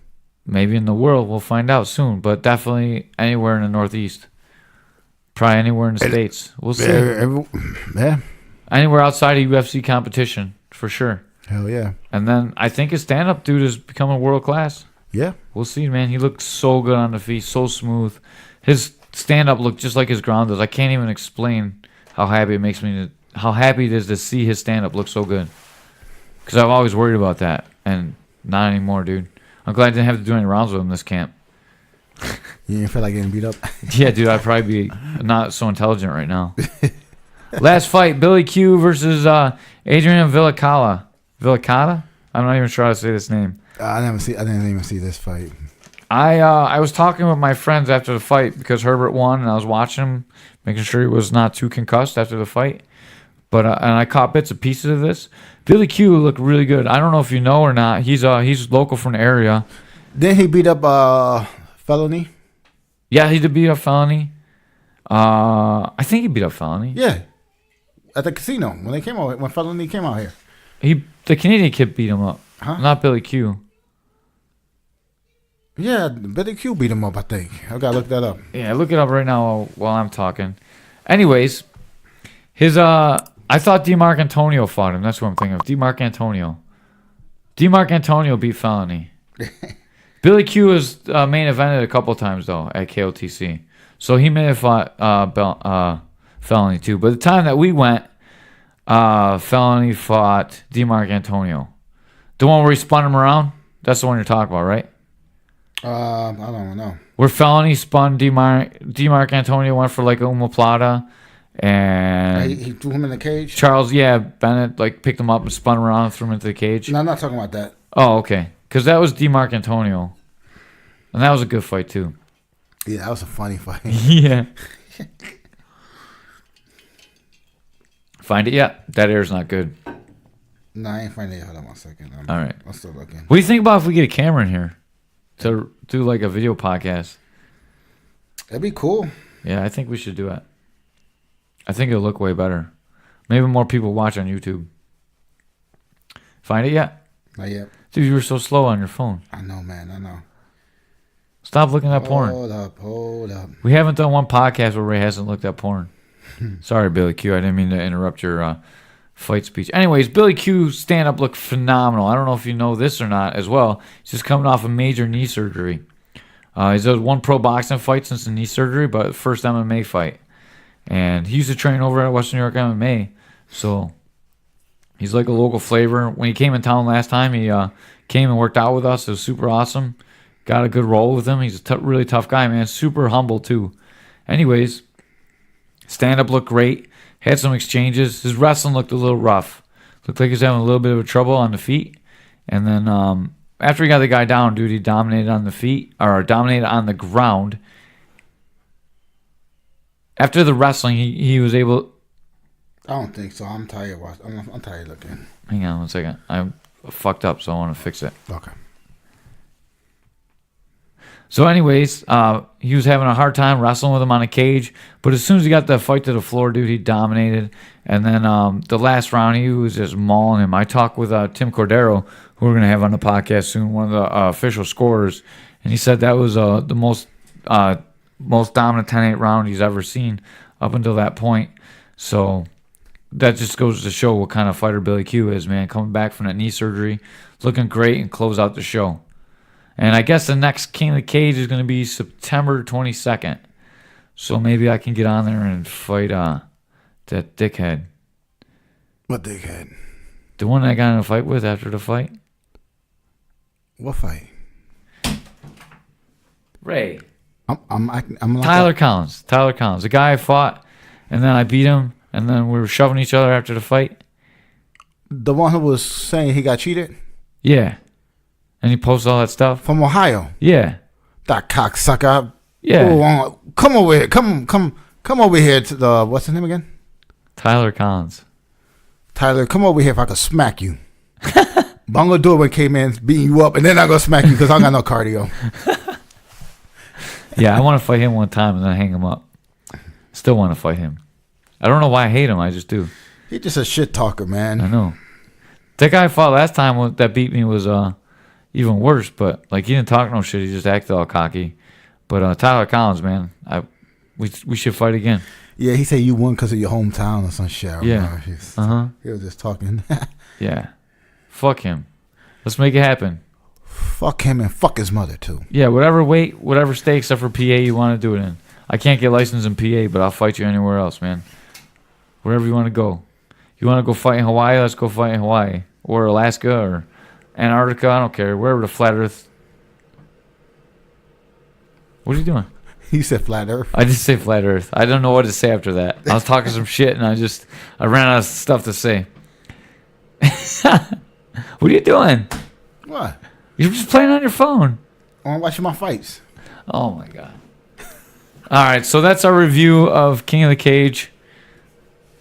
Maybe in the world. We'll find out soon. But definitely anywhere in the Northeast. Probably anywhere in the States. We'll see. Yeah. Anywhere outside of UFC competition, for sure. Hell yeah. And then I think his stand-up dude is becoming world class. Yeah. We'll see, man. He looked so good on the feet, so smooth. His stand-up looked just like his ground does. I can't even explain how happy it is to see his stand-up look so good. Because I've always worried about that, and not anymore, dude. I'm glad I didn't have to do any rounds with him this camp. You didn't feel like getting beat up? Yeah, dude, I'd probably be not so intelligent right now. Last fight, Billy Q versus Adrian Villicala. Villicata? I'm not even sure how to say this name. I didn't even see this fight. I was talking with my friends after the fight because Herbert won, and I was watching him, making sure he was not too concussed after the fight. But and I caught bits and pieces of this. Billy Q looked really good. I don't know if you know or not. He's local from the area. Didn't he beat up Felony? Yeah, he did beat up Felony. I think he beat up Felony. Yeah, at the casino when Felony came out here. The Canadian kid beat him up, not Billy Q. Yeah, Billy Q beat him up, I think. I gotta look that up. Yeah, look it up right now while I'm talking. Anyways, I thought DeMarc Antonio fought him. That's what I'm thinking of. DeMarc Antonio. DeMarc Antonio beat Felony. Billy Q was main evented a couple times, though, at KOTC. So he may have fought Felony, too. But the time that we went, Felony fought DeMarc Antonio. The one where he spun him around? That's the one you're talking about, right? I don't know. Where Felony spun DeMarc Antonio, went for like a omoplata. And he threw him in the cage? Charles, Bennett, picked him up and spun around and threw him into the cage. No, I'm not talking about that. Oh, okay. Because that was DeMarc Antonio. And that was a good fight, too. Yeah, that was a funny fight. Yeah. Find it yet? That air's not good. No, I ain't finding it. Hold on 1 second. All right. I'm still looking. What do you think about if we get a camera in here to do a video podcast? That'd be cool. Yeah, I think we should do it. I think it'll look way better. Maybe more people watch on YouTube. Find it yet? Not yet. Dude, you were so slow on your phone. I know, man. I know. Stop looking at porn. Hold up. We haven't done one podcast where Ray hasn't looked at porn. Sorry, Billy Q. I didn't mean to interrupt your fight speech. Anyways, Billy Q's stand-up looked phenomenal. I don't know if you know this or not as well. He's just coming off a major knee surgery. He's had one pro boxing fight since the knee surgery, but first MMA fight. And he used to train over at Western New York MMA. So he's like a local flavor. When he came in town last time, he came and worked out with us. It was super awesome. Got a good roll with him. He's a really tough guy, man. Super humble, too. Anyways, Stand-up looked great. Had some exchanges. His wrestling looked a little rough. Looked like he was having a little bit of trouble on the feet. And then after he got the guy down, dude, he dominated on the feet, or dominated on the ground. After the wrestling, he was able... I don't think so. I'm tired. I'm tired looking. Hang on 1 second. I fucked up, so I want to fix it. Okay. So anyways, he was having a hard time wrestling with him on a cage. But as soon as he got the fight to the floor, dude, he dominated. And then the last round, he was just mauling him. I talked with Tim Cordero, who we're going to have on the podcast soon, one of the official scorers. And he said that was the most dominant 10-8 round he's ever seen up until that point. So that just goes to show what kind of fighter Billy Q is, man. Coming back from that knee surgery, looking great, and close out the show. And I guess the next King of the Cage is going to be September 22nd. So maybe I can get on there and fight that dickhead. What dickhead? The one I got in a fight with after the fight. What fight? Ray. I'm like Tyler Collins. Tyler Collins. The guy I fought, and then I beat him, and then we were shoving each other after the fight. The one who was saying he got cheated? Yeah. And he posted all that stuff. From Ohio? Yeah. That cocksucker. Yeah. Oh, come over here. Come over here to the... What's his name again? Tyler Collins. Tyler, come over here if I could smack you. But I'm going to do it when Caveman's beating you up, and then I'm going to smack you because I got no cardio. Yeah, I want to fight him one time and then hang him up. Still want to fight him. I don't know why I hate him. I just do. He's just a shit talker, man. I know. That guy I fought last time that beat me was even worse, but like he didn't talk no shit. He just acted all cocky. But Tyler Collins, man, we should fight again. Yeah, he said you won because of your hometown or some shit. Yeah. He was just talking. Yeah. Fuck him. Let's make it happen. Fuck him and fuck his mother, too. Yeah, whatever weight, whatever state except for PA you want to do it in. I can't get licensed in PA, but I'll fight you anywhere else, man. Wherever you want to go. You want to go fight in Hawaii, let's go fight in Hawaii. Or Alaska or Antarctica, I don't care. Wherever the flat earth. What are you doing? He said flat earth. I just say flat earth. I don't know what to say after that. I was talking some shit and I ran out of stuff to say. What are you doing? What? You're just playing on your phone. I'm watching my fights. Oh my god. All right, so that's our review of King of the Cage.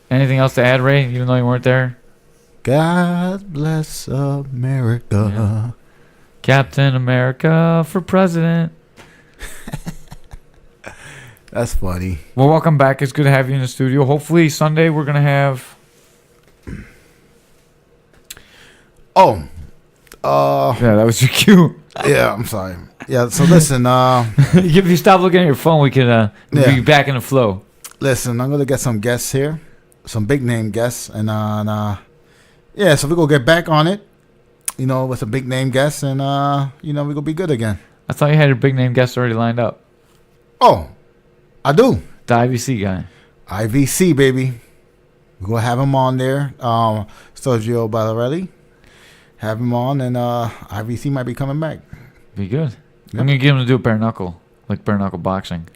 Anything else to add, Ray, even though you weren't there? God bless America. Yeah. Captain America for president. That's funny. Well, welcome back. It's good to have you in the studio. Hopefully Sunday we're going to have... Oh. Yeah, that was your cue. Yeah, I'm sorry. Yeah, so listen. If you stop looking at your phone, we can be back in the flow. Listen, I'm going to get some guests here. Some big name guests. And yeah, so we're going to get back on it. You know, with some big name guests. And, you know, we're going to be good again. I thought you had your big name guest already lined up. Oh, I do. The IVC guy. IVC, baby. We're going to have him on there. Sergio Ballarelli. Have him on, and IVC might be coming back. Be good. Yep. I'm going to get him to do a bare knuckle. Like bare knuckle boxing.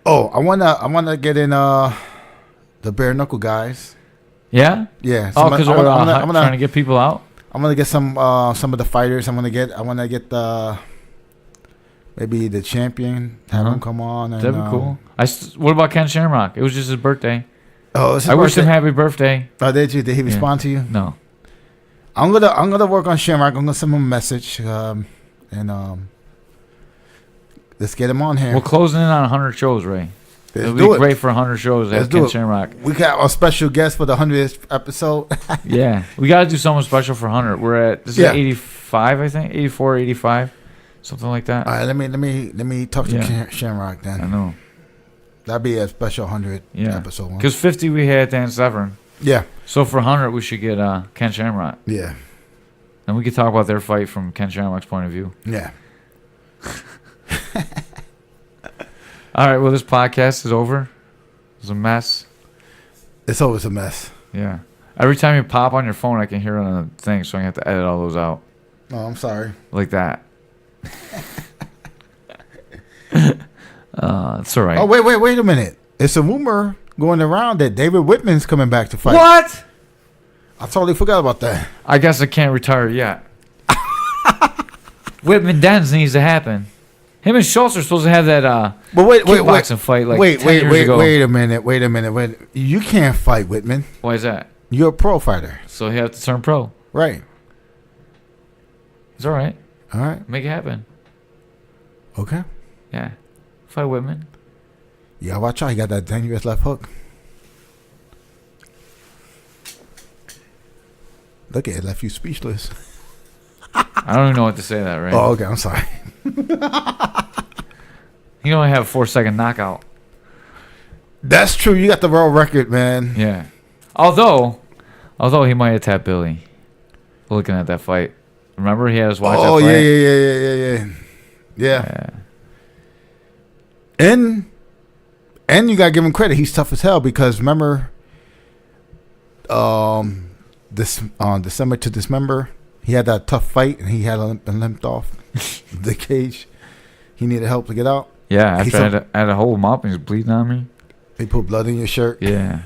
Oh, I wanna get in the bare knuckle guys. Yeah? Yeah. Oh, because we're trying to get people out? I'm going to get some of the fighters. I want to get maybe the champion. Have him come on. And, that'd be cool. What about Ken Shamrock? It was just his birthday. Oh, it's his I birthday. wish him happy birthday. Oh, did you? Did he respond to you? No. I'm gonna work on Shamrock. I'm gonna send him a message, and let's get him on here. We're closing in on 100 shows, Ray. Let's It'll do be it. great for 100 shows. Let's Ken Shamrock. We got a special guest for the 100th episode. Yeah, we got to do something special for 100. We're at this is 85, I think, 84, 85, something like that. All right, let me talk to Shamrock then. I know. That'd be a special 100 episode one. Because 50 we had Dan Severn. Yeah. So for 100 we should get Ken Shamrock. Yeah. And we could talk about their fight from Ken Shamrock's point of view. Yeah. All right, well, this podcast is over. It was a mess. It's always a mess. Yeah. Every time you pop on your phone, I can hear it on the thing, so I have to edit all those out. Oh, I'm sorry. Like that. It's all right. Oh, wait a minute. It's a rumor going around that David Whitman's coming back to fight. What? I totally forgot about that. I guess I can't retire yet. Whitman Dens needs to happen. Him and Schultz are supposed to have that But kickboxing fight like 10 years ago. wait a minute. You can't fight Whitman. Why is that? You're a pro fighter. So he have to turn pro. Right. It's all right. All right. Make it happen. Okay. Yeah. Fight Whitman. Yeah, watch out. He got that dangerous left hook. Look at it. Left you speechless. I don't even know what to say to that, right? Oh, okay. I'm sorry. He only have a 4-second knockout. That's true. You got the world record, man. Yeah. Although he might have tapped Billy. Looking at that fight. Remember he had us watch that fight? Oh, yeah. And you gotta give him credit. He's tough as hell because remember, this December to Dismember, he had that tough fight and he had been limped off the cage. He needed help to get out. Yeah, after I had a whole mop and he was bleeding on me. They put blood in your shirt. Yeah.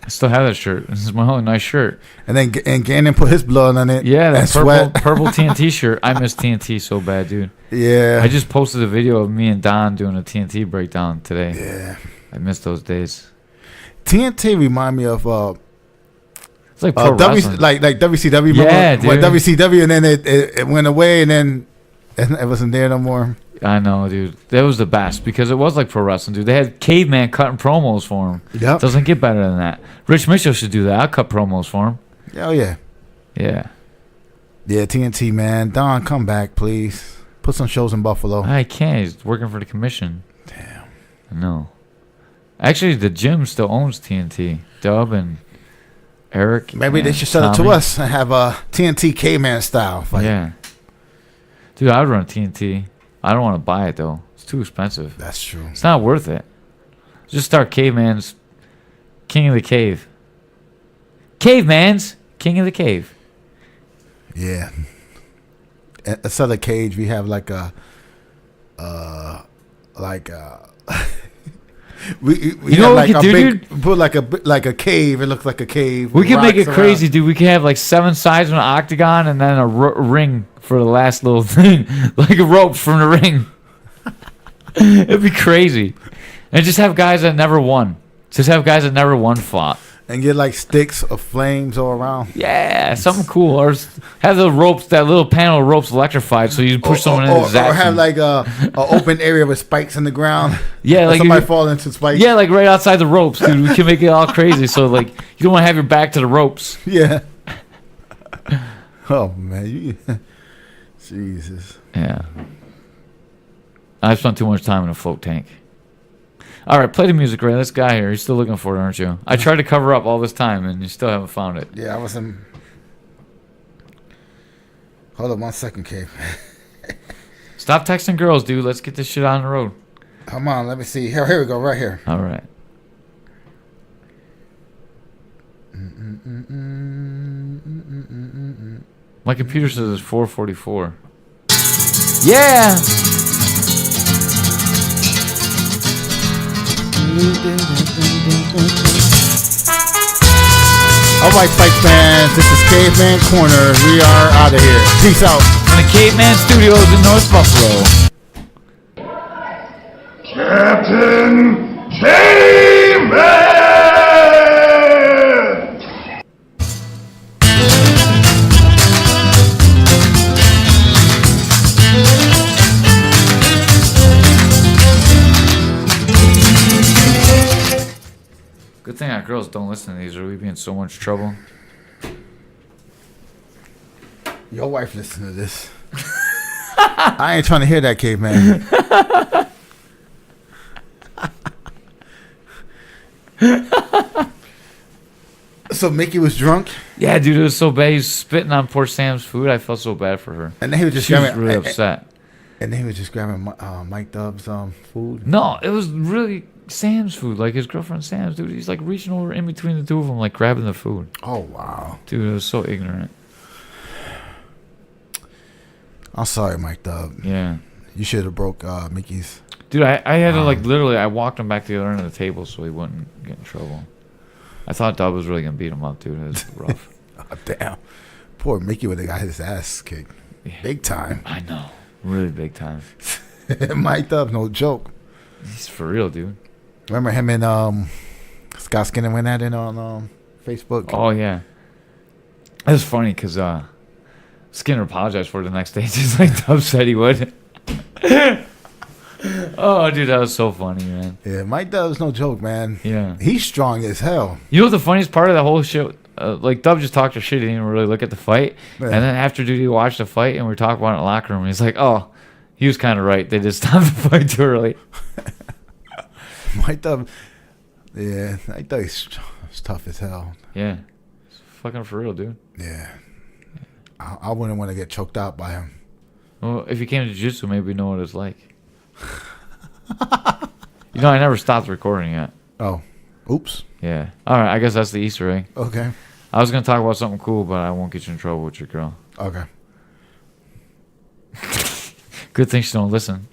I still have that shirt. This is my only nice shirt. And then Gannon put his blood on it. Yeah, that sweat. purple TNT shirt. I miss TNT so bad, dude. Yeah. I just posted a video of me and Don doing a TNT breakdown today. Yeah. I miss those days. TNT remind me of It's like pro wrestling. like WCW. Yeah, remember? dude. When WCW and then it went away and then it wasn't there no more. I know, dude. That was the best because it was like pro wrestling, dude. They had Caveman cutting promos for him. Yep. Doesn't get better than that. Rich Mitchell should do that. I'll cut promos for him. Oh, yeah. Yeah. Yeah, TNT, man. Don, come back, please. Put some shows in Buffalo. I can't. He's working for the commission. Damn. I know. Actually, the gym still owns TNT. Dub and Eric. Maybe they and should sell it to Tommy. us and have a TNT Caveman style fight. Yeah. Dude, I'd run TNT. I don't want to buy it, though. It's too expensive. That's true. It's not worth it. Just start Caveman's King of the Cave. Caveman's King of the Cave. Yeah. Instead of cage, we have like a we You know what we have like could do, big, dude? put like a cave. It looks like a cave. We with could make it rocks crazy, around. dude. We could have like 7 sides of an octagon and then a ring for the last little thing. Like a rope from the ring. It'd be crazy. And just have guys that never won. Fought. And get like sticks of flames all around. Yeah, something cool. Or have the ropes, that little panel of ropes electrified so you can push someone into the or have like a open area with spikes in the ground. Yeah, like somebody fall into spikes. Yeah, like right outside the ropes, dude. We can make it all crazy. So like you don't want to have your back to the ropes. Yeah. Oh man, Jesus. Yeah. I spent too much time in a float tank. All right, play the music, Ray. This guy here, you're still looking for it, aren't you? I tried to cover up all this time, and you still haven't found it. Yeah, I was in. Hold on 1 second, Cave. Stop texting girls, dude. Let's get this shit on the road. Come on, let me see. Here we go, right here. All right. My computer says it's 4:44. Yeah. All right, Fight fans, this is Caveman Corner. We are out of here. Peace out. In the Caveman Studios in North Buffalo. Captain Caveman! Good thing our girls don't listen to these, or we'd be in so much trouble. Your wife listen to this. I ain't trying to hear that, Caveman. So Mickey was drunk, Yeah, dude, it was so bad. He was spitting on poor Sam's food. I felt so bad for her. and then he was just She was grabbing, really upset. and then he was just grabbing Mike Dub's food. No, it was really Sam's food. Like his girlfriend Sam's, dude. He's like reaching over in between the two of them, like grabbing the food. Oh wow, Dude, it was so ignorant. I'm sorry, Mike Dub. Yeah. You should have broke Mickey's. Dude, I had to like literally. I walked him back to the other end of the table so he wouldn't get in trouble. I thought Dub was really gonna beat him up, dude. It was rough. Oh, damn. Poor Mickey would have got his ass kicked. Yeah. Big time. I know, really big time. Mike Dub, no joke. He's for real, dude. Remember him and Scott Skinner went at it on Facebook? Oh yeah, it was funny because Skinner apologized for it the next day, just like Dub said he would. Oh, dude, that was so funny, man. Yeah, Mike Dub's no joke, man. Yeah, He's strong as hell. you know what the funniest part of the whole shit? Like Dub just talked to shit. He didn't even really look at the fight, Yeah. and then after duty, watched the fight, and we were talking about it in the locker room. And he's like, "Oh, he was kind of right. They just stopped the fight too early." Mike Dub, yeah, Mike Dub is tough as hell. Yeah, it's fucking for real, dude. Yeah. I wouldn't want to get choked out by him. Well, if you came to jiu-jitsu, maybe we'd know what it's like. You know, I never stopped recording yet. Oh, oops. Yeah. All right, I guess that's the Easter egg. Okay. I was going to talk about something cool, but I won't get you in trouble with your girl. Okay. Good thing she don't listen.